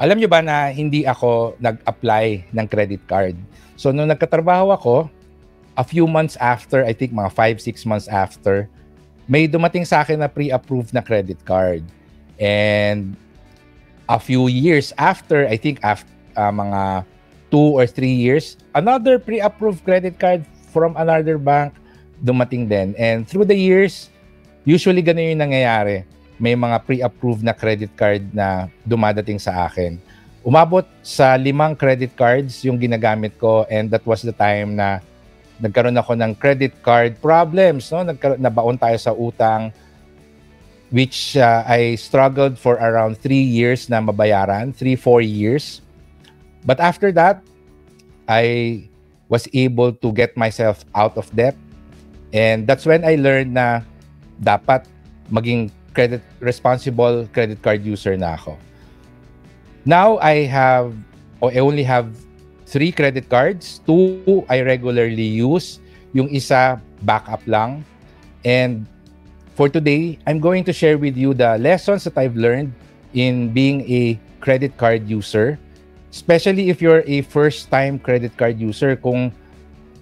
Alam nyo ba na hindi ako nag-apply ng credit card? So, nung nagkatrabaho ako, a few months after, I think mga 5-6 months after, may dumating sa akin na pre-approved na credit card. And a few years after, I think after mga 2 or 3 years, another pre-approved credit card from another bank dumating din. And through the years, usually ganun yung nangyayari. May mga pre-approved na credit card na dumadating sa akin. Umabot sa 5 credit cards yung ginagamit ko, and that was the time na nagkaroon ako ng credit card problems, no? Nabaon tayo sa utang, which I struggled for around 3 years na mabayaran, 3-4 years. But after that, I was able to get myself out of debt. And that's when I learned na dapat maging responsible credit card user na ako. Now, I only have 3 credit cards. 2 I regularly use. Yung isa, backup lang. And for today, I'm going to share with you the lessons that I've learned in being a credit card user. Especially if you're a first-time credit card user. Kung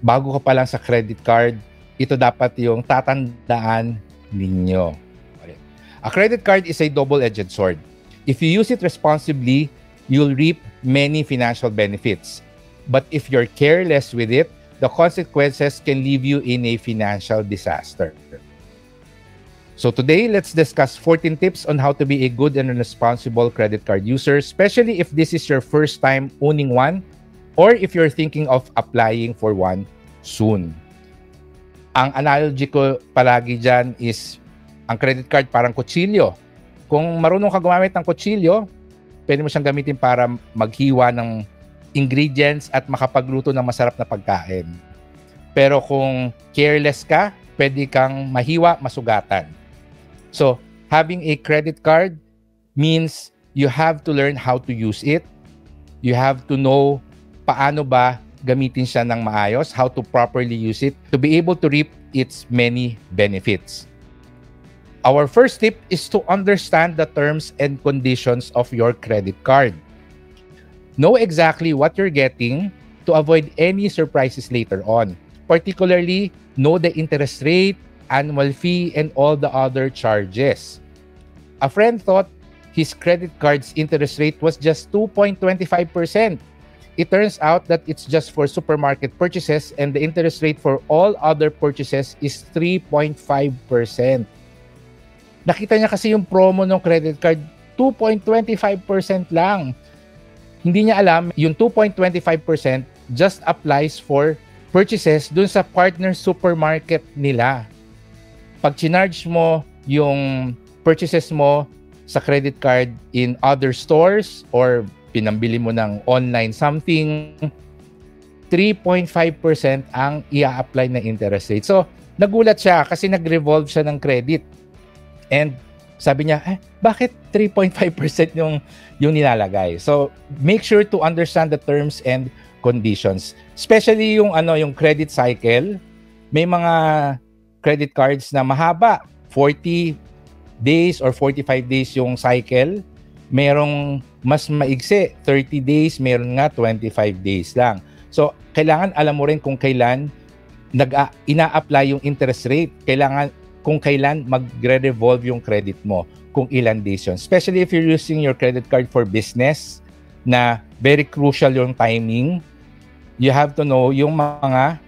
bago ka pa lang sa credit card, ito dapat yung tatandaan ninyo. Okay. A credit card is a double-edged sword. If you use it responsibly, you'll reap many financial benefits. But if you're careless with it, the consequences can leave you in a financial disaster. So today, let's discuss 14 tips on how to be a good and responsible credit card user, especially if this is your first time owning one or if you're thinking of applying for one soon. Ang analogy ko palagi dyan is ang credit card parang kutsilyo. Kung marunong ka gumamit ng kutsilyo, pwede mo siyang gamitin para maghiwa ng ingredients at makapagluto ng masarap na pagkain. Pero kung careless ka, pwede kang mahiwa, masugatan. So, having a credit card means you have to learn how to use it. You have to know paano ba gamitin siya ng maayos, how to properly use it to be able to reap its many benefits. Our first tip is to understand the terms and conditions of your credit card. Know exactly what you're getting to avoid any surprises later on. Particularly, know the interest rate, annual fee, and all the other charges. A friend thought his credit card's interest rate was just 2.25%. It turns out that it's just for supermarket purchases and the interest rate for all other purchases is 3.5%. Nakita niya kasi yung promo ng credit card, 2.25% lang. Hindi niya alam, yung 2.25% just applies for purchases dun sa partner supermarket nila. Pag chinarge mo yung purchases mo sa credit card in other stores or pinambili mo ng online something, 3.5% ang i-apply na interest rate. So, nagulat siya kasi nag-revolve siya ng credit. And sabi niya, bakit 3.5% yung nilalagay? So, make sure to understand the terms and conditions. Especially yung credit cycle. May mga credit cards na mahaba, 40 days or 45 days yung cycle. Merong mas maigsi, 30 days, meron nga 25 days lang. So, kailangan alam mo rin kung kailan ina-apply yung interest rate. Kailangan kung kailan magre-revolve yung credit mo, kung ilan days yun. Especially if you're using your credit card for business, na very crucial yung timing, you have to know yung mga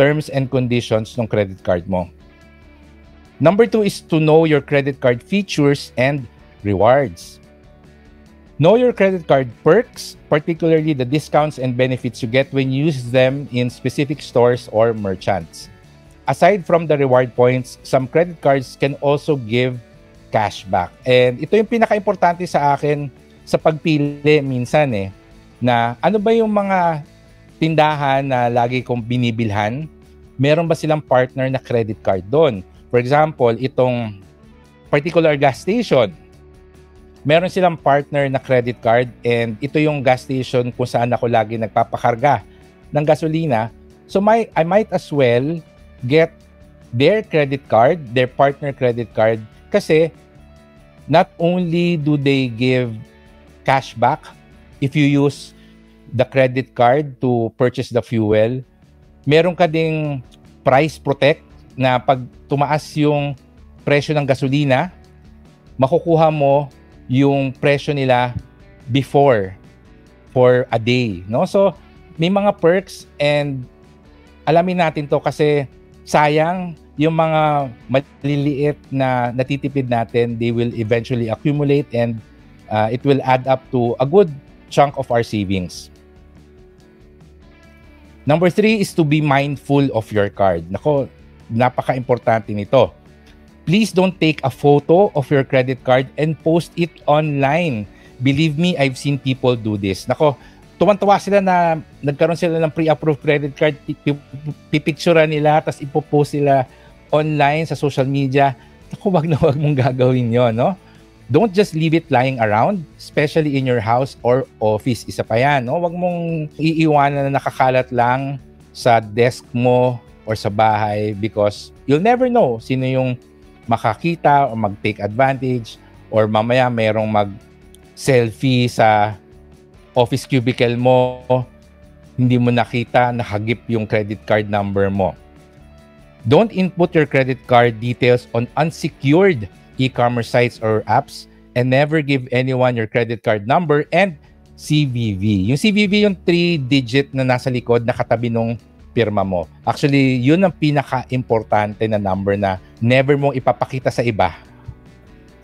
terms and conditions ng credit card mo. Number 2 is to know your credit card features and rewards. Know your credit card perks, particularly the discounts and benefits you get when you use them in specific stores or merchants. Aside from the reward points, some credit cards can also give cashback. And ito yung pinaka-importante sa akin sa pagpili minsan na ano ba yung mga tindahan na lagi kong binibilhan, meron ba silang partner na credit card doon? For example, itong particular gas station, meron silang partner na credit card and ito yung gas station kung saan ako lagi nagpapakarga ng gasolina. So I might as well get their credit card, their partner credit card, kasi not only do they give cashback, if you use the credit card to purchase the fuel, meron ka ding price protect na pag tumaas yung presyo ng gasolina, makukuha mo yung presyo nila before for a day, no? So may mga perks, and alamin natin to kasi sayang yung mga maliliit na natitipid natin, they will eventually accumulate, and it will add up to a good chunk of our savings. Number 3 is to be mindful of your card. Nako, napaka-importante nito. Please don't take a photo of your credit card and post it online. Believe me, I've seen people do this. Nako, tuwan-tuwa sila na nagkaroon sila ng pre-approved credit card, pipicturean nila, tapos ipopost sila online sa social media. Nako, wag na wag mong gagawin yon, no? Don't just leave it lying around, especially in your house or office. Isa pa yan, no? Wag mong iiwanan na nakakalat lang sa desk mo or sa bahay, because you'll never know sino yung makakita o mag-take advantage, or mamaya merong mag-selfie sa office cubicle mo, hindi mo nakita, nakagip yung credit card number mo. Don't input your credit card details on unsecured e-commerce sites or apps, and never give anyone your credit card number and CVV. Yung CVV, yung 3-digit na nasa likod, nakatabi nung pirma mo. Actually, yun ang pinaka-importante na number na never mong ipapakita sa iba.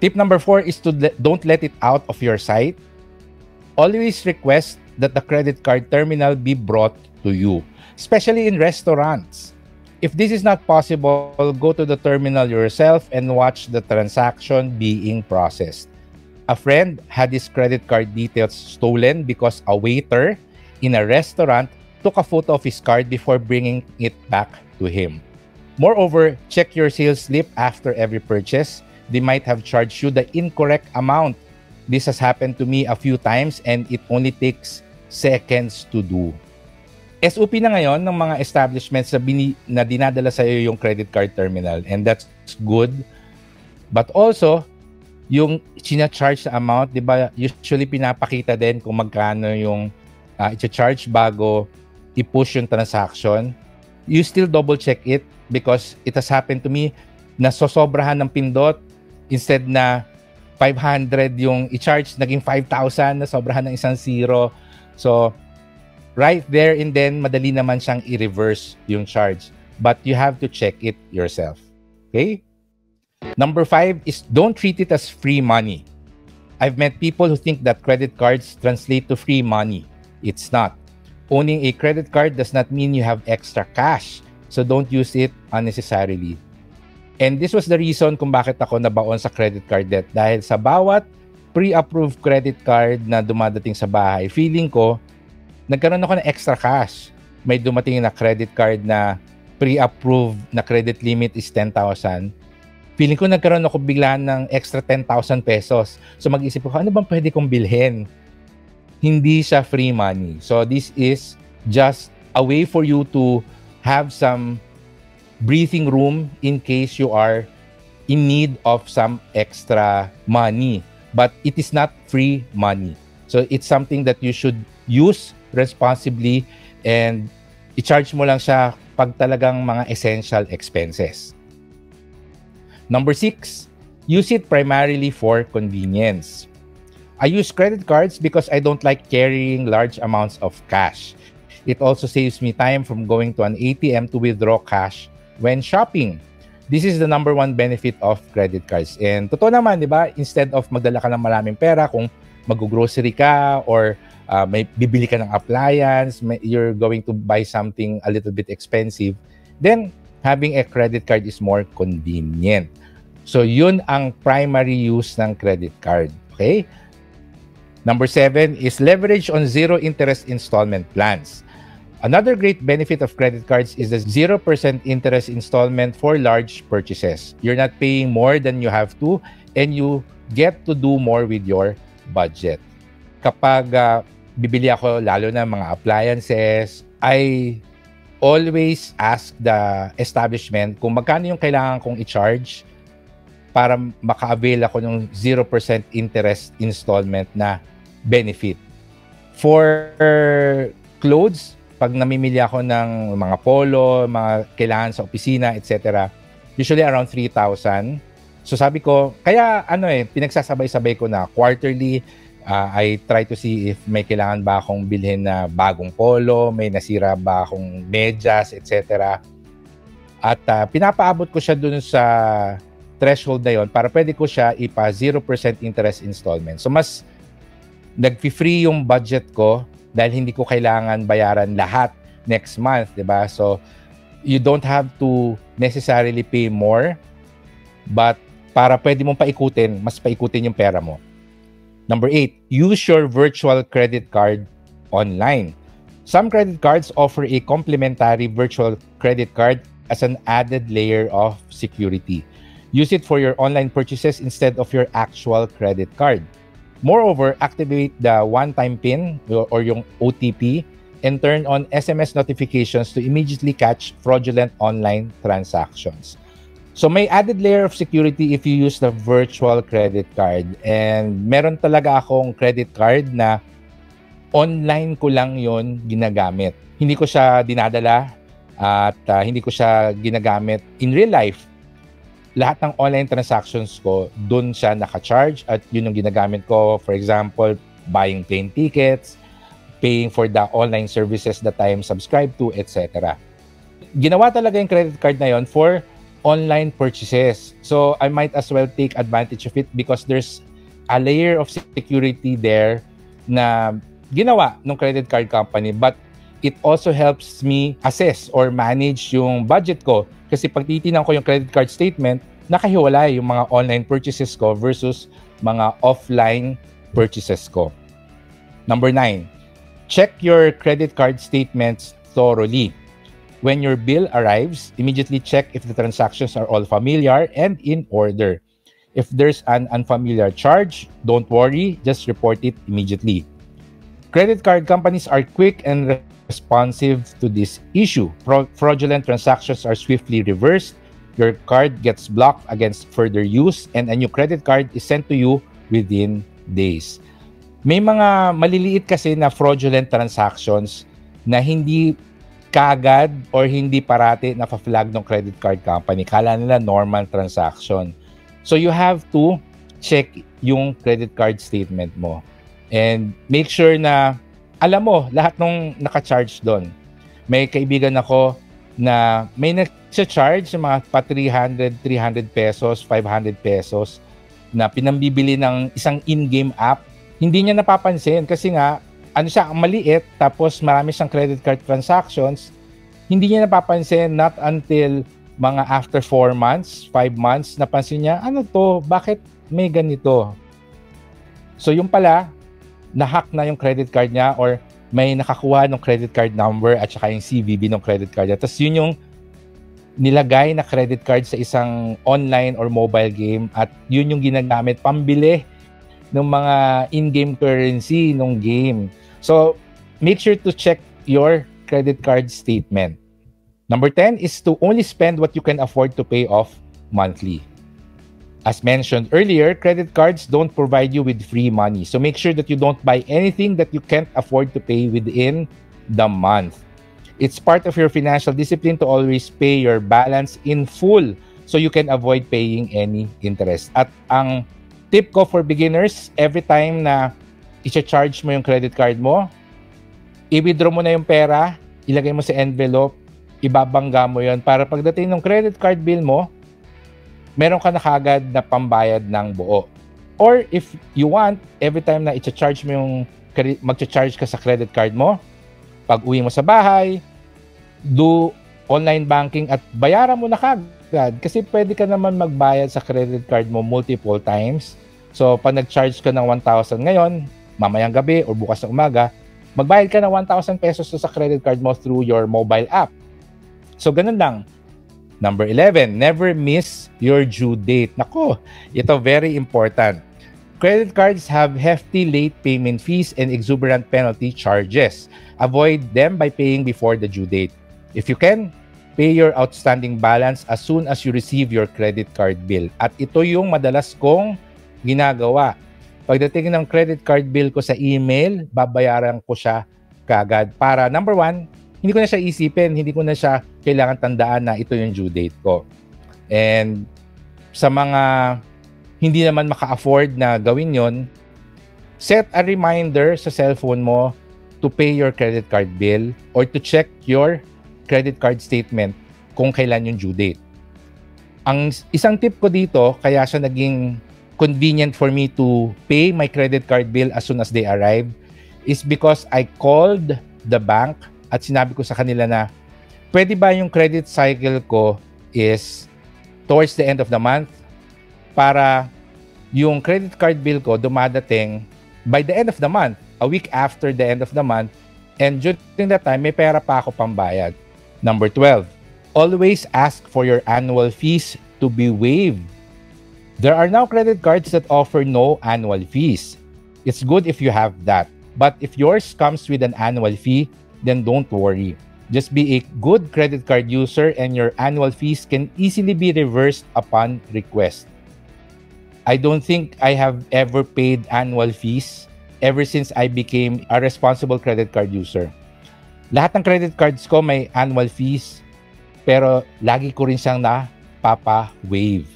Tip number 4 is to don't let it out of your sight. Always request that the credit card terminal be brought to you, especially in restaurants. If this is not possible, go to the terminal yourself and watch the transaction being processed. A friend had his credit card details stolen because a waiter in a restaurant took a photo of his card before bringing it back to him. Moreover, check your sales slip after every purchase. They might have charged you the incorrect amount. This has happened to me a few times, and it only takes seconds to do. SOP na ngayon ng mga establishments na dinadala sa iyo yung credit card terminal, and that's good. But also, yung sina-charge na amount, di ba, usually pinapakita din kung magkano yung i-charge bago i-push yung transaction. You still double-check it, because it has happened to me na sosobrahan ng pindot. Instead na 500 yung i-charge, naging 5,000, na sobrahan ng isang zero. So, right there and then, madali naman siyang i-reverse yung charge. But you have to check it yourself. Okay? Number 5 is don't treat it as free money. I've met people who think that credit cards translate to free money. It's not. Owning a credit card does not mean you have extra cash. So don't use it unnecessarily. And this was the reason kung bakit ako nabaon sa credit card debt. Dahil sa bawat pre-approved credit card na dumadating sa bahay, feeling ko, nagkaroon ako ng extra cash. May dumating na credit card na pre-approved na credit limit is 10,000. Feeling ko nagkaroon ako bigla ng extra 10,000 pesos. So mag-isip ko, ano bang pwede kong bilhin? Hindi siya free money. So this is just a way for you to have some breathing room in case you are in need of some extra money. But it is not free money. So it's something that you should use responsibly, and i-charge mo lang siya pag talagang mga essential expenses. Number 6, use it primarily for convenience. I use credit cards because I don't like carrying large amounts of cash. It also saves me time from going to an ATM to withdraw cash when shopping. This is the number 1 benefit of credit cards. And totoo naman, di ba? Instead of magdala ka ng maraming pera, kung mag-grocery ka or may bibili ka ng appliance, you're going to buy something a little bit expensive, then having a credit card is more convenient. So yun ang primary use ng credit card. Okay? Number 7 is leverage on zero interest installment plans. Another great benefit of credit cards is the 0% interest installment for large purchases. You're not paying more than you have to, and you get to do more with your budget. Kapag bibili ako lalo na mga appliances, I always ask the establishment kung magkano yung kailangan kong i-charge para maka-avail ako ng 0% interest installment na benefit. For clothes, pag namimili ako ng mga polo, mga kailangan sa opisina, etc., usually around 3,000. So sabi ko, kaya pinagsasabay-sabay ko na quarterly, I try to see if may kailangan ba akong bilhin na bagong polo, may nasira ba akong medyas, etc. At pinapaabot ko siya dun sa threshold na yon para pwede ko siya ipa 0% interest installment. So mas nag-free yung budget ko dahil hindi ko kailangan bayaran lahat next month, di ba? So you don't have to necessarily pay more, but para pwede mong paikutin, mas paikutin yung pera mo. Number 8, use your virtual credit card online. Some credit cards offer a complimentary virtual credit card as an added layer of security. Use it for your online purchases instead of your actual credit card. Moreover, activate the one-time PIN or yung OTP and turn on SMS notifications to immediately catch fraudulent online transactions. So may added layer of security if you use the virtual credit card. And meron talaga akong credit card na online ko lang yon ginagamit. Hindi ko siya dinadala at hindi ko siya ginagamit in real life. Lahat ng online transactions ko, dun siya naka-charge at yun yung ginagamit ko. For example, buying plane tickets, paying for the online services that I am subscribed to, etc. Ginawa talaga yung credit card na yon for online purchases. So I might as well take advantage of it because there's a layer of security there na ginawa ng credit card company, but it also helps me assess or manage yung budget ko. Kasi pag titignan ko yung credit card statement, nakahiwalay yung mga online purchases ko versus mga offline purchases ko. Number 9, check your credit card statements thoroughly. When your bill arrives, immediately check if the transactions are all familiar and in order. If there's an unfamiliar charge, don't worry, just report it immediately. Credit card companies are quick and responsive to this issue. Fraudulent transactions are swiftly reversed. Your card gets blocked against further use and a new credit card is sent to you within days. May mga maliliit kasi na fraudulent transactions na hindi kaagad or hindi parati na-flag ng credit card company. Kala nila normal transaction. So you have to check yung credit card statement mo. And make sure na alam mo lahat ng naka-charge doon. May kaibigan ako na may nag-charge mga pa 300 pesos, 500 pesos na pinambibili ng isang in-game app. Hindi niya napapansin kasi nga ang maliit, tapos marami siyang credit card transactions, hindi niya napapansin, not until mga after 4 months, 5 months, napansin niya, ano to, bakit may ganito? So yung pala, na-hack na yung credit card niya or may nakakuha ng credit card number at saka yung CVV ng credit card niya. Tapos yun yung nilagay na credit card sa isang online or mobile game at yun yung ginagamit pambili ng mga in-game currency ng game. So, make sure to check your credit card statement. Number 10 is to only spend what you can afford to pay off monthly. As mentioned earlier, credit cards don't provide you with free money. So, make sure that you don't buy anything that you can't afford to pay within the month. It's part of your financial discipline to always pay your balance in full so you can avoid paying any interest. At ang tip ko for beginners, every time na i-charge mo yung credit card mo, i-withdraw mo na yung pera, ilagay mo sa envelope, ibabangga mo yon para pagdating ng credit card bill mo, meron ka na kagad na pambayad ng buo. Or if you want, every time na i-charge mo yung mag-charge ka sa credit card mo, pag uwi mo sa bahay, do online banking at bayaran mo na kagad kasi pwede ka naman magbayad sa credit card mo multiple times. So, pag nag-charge ka ng 1,000 ngayon, mamayang gabi o bukas na umaga, magbayad ka ng 1,000 pesos sa credit card mo through your mobile app. So, ganun lang. Number 11, never miss your due date. Nako, ito very important. Credit cards have hefty late payment fees and exuberant penalty charges. Avoid them by paying before the due date. If you can, pay your outstanding balance as soon as you receive your credit card bill. At ito yung madalas kong ginagawa. pagdating ng credit card bill ko sa email, babayaran ko siya kaagad para number one, hindi ko na siya isipin, hindi ko na siya kailangan tandaan na ito yung due date ko. And sa mga hindi naman maka-afford na gawin yon, set a reminder sa cellphone mo to pay your credit card bill or to check your credit card statement kung kailan yung due date. Ang isang tip ko dito, kaya siya naging convenient for me to pay my credit card bill as soon as they arrive, is because I called the bank at sinabi ko sa kanila na pwede ba yung credit cycle ko is towards the end of the month para yung credit card bill ko dumadating by the end of the month, a week after the end of the month, and during that time, may pera pa ako pambayad. Number 12, always ask for your annual fees to be waived. There are now credit cards that offer no annual fees. It's good if you have that. But if yours comes with an annual fee, then don't worry. Just be a good credit card user and your annual fees can easily be reversed upon request. I don't think I have ever paid annual fees ever since I became a responsible credit card user. Lahat ng credit cards ko may annual fees, pero lagi ko rin siyang napapa-waive.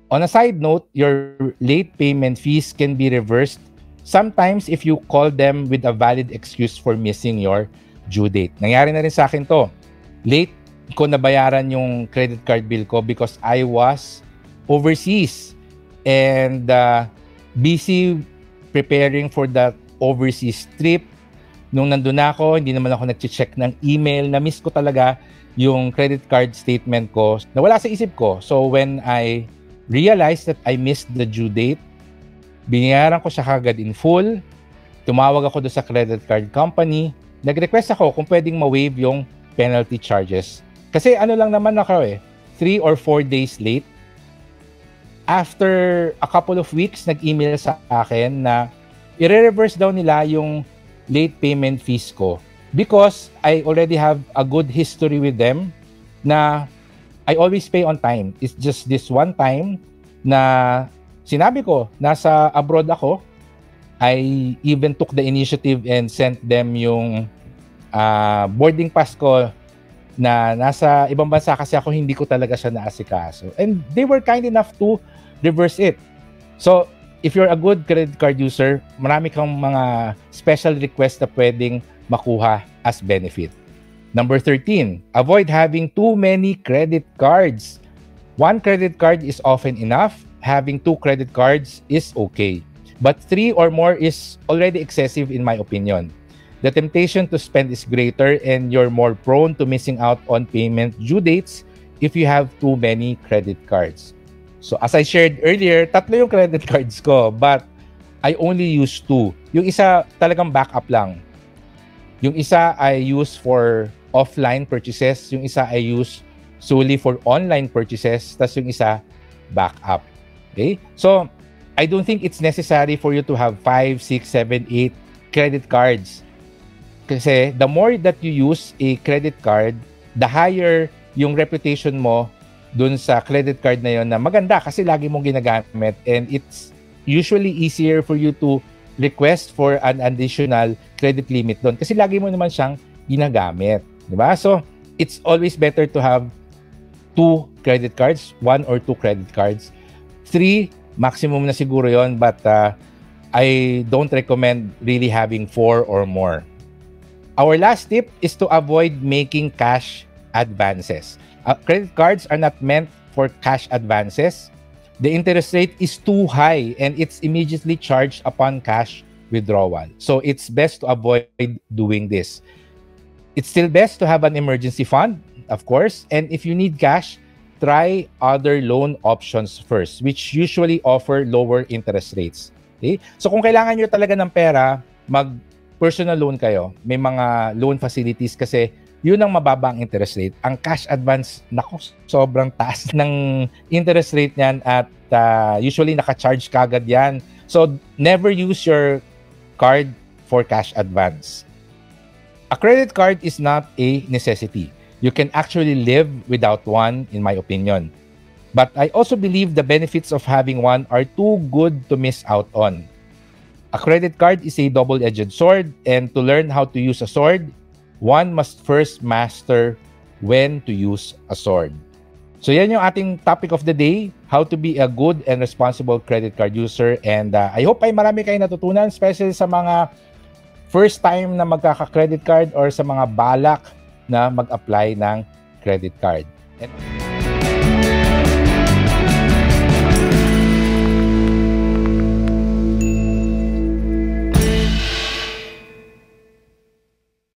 On a side note, your late payment fees can be reversed sometimes if you call them with a valid excuse for missing your due date. Nangyari na rin sa akin to. Late ko nabayaran yung credit card bill ko because I was overseas and busy preparing for that overseas trip. Nung nandun ako, hindi naman ako nag-check ng email. Na-miss ko talaga yung credit card statement ko. Nawala sa isip ko. So when I realized that I missed the due date, binayaran ko siya kagad in full. Tumawag ako doon sa credit card company. Nag-request ako kung pwedeng ma-waive yung penalty charges. Kasi ano lang naman ako 3 or 4 days late. After a couple of weeks, nag-email sa akin na i-reverse daw nila yung late payment fees ko because I already have a good history with them na I always pay on time. It's just this one time na sinabi ko, nasa abroad ako, I even took the initiative and sent them yung boarding pass ko na nasa ibang bansa kasi ako hindi ko talaga siya naasikaso. And they were kind enough to reverse it. So, if you're a good credit card user, marami kang mga special requests na pwedeng makuha as benefit. Number 13, avoid having too many credit cards. One credit card is often enough. Having 2 credit cards is okay. But 3 or more is already excessive in my opinion. The temptation to spend is greater and you're more prone to missing out on payment due dates if you have too many credit cards. So as I shared earlier, 3 yung credit cards ko, but I only use 2. Yung isa talagang backup lang. Yung isa I use for offline purchases, yung isa I use solely for online purchases, tas yung isa backup. Okay? So I don't think it's necessary for you to have 5, 6, 7, 8 credit cards. Kasi the more that you use a credit card, the higher yung reputation mo dun sa credit card na yon na maganda kasi lagi mong ginagamit, and it's usually easier for you to request for an additional credit limit doon kasi lagi mo naman siyang ginagamit, di ba? So it's always better to have 2 credit cards, 1 or 2 credit cards. 3 maximum na siguro yon, but I don't recommend really having 4 or more. Our last tip is to avoid making cash advances. Credit cards are not meant for cash advances. The interest rate is too high and it's immediately charged upon cash withdrawal. So it's best to avoid doing this. It's still best to have an emergency fund, of course. And if you need cash, try other loan options first, which usually offer lower interest rates. Okay? So kung kailangan nyo talaga ng pera, mag-personal loan kayo. May mga loan facilities kasi yun ang mababang interest rate. Ang cash advance, naku, sobrang taas ng interest rate niyan at usually naka-charge kagad yan. So, never use your card for cash advance. A credit card is not a necessity. You can actually live without one, in my opinion. But I also believe the benefits of having one are too good to miss out on. A credit card is a double-edged sword, and to learn how to use a sword, one must first master when to use a sword. So yan yung ating topic of the day, how to be a good and responsible credit card user. And I hope ay marami kayong natutunan, especially sa mga first time na magkaka-credit card or sa mga balak na mag-apply ng credit card. And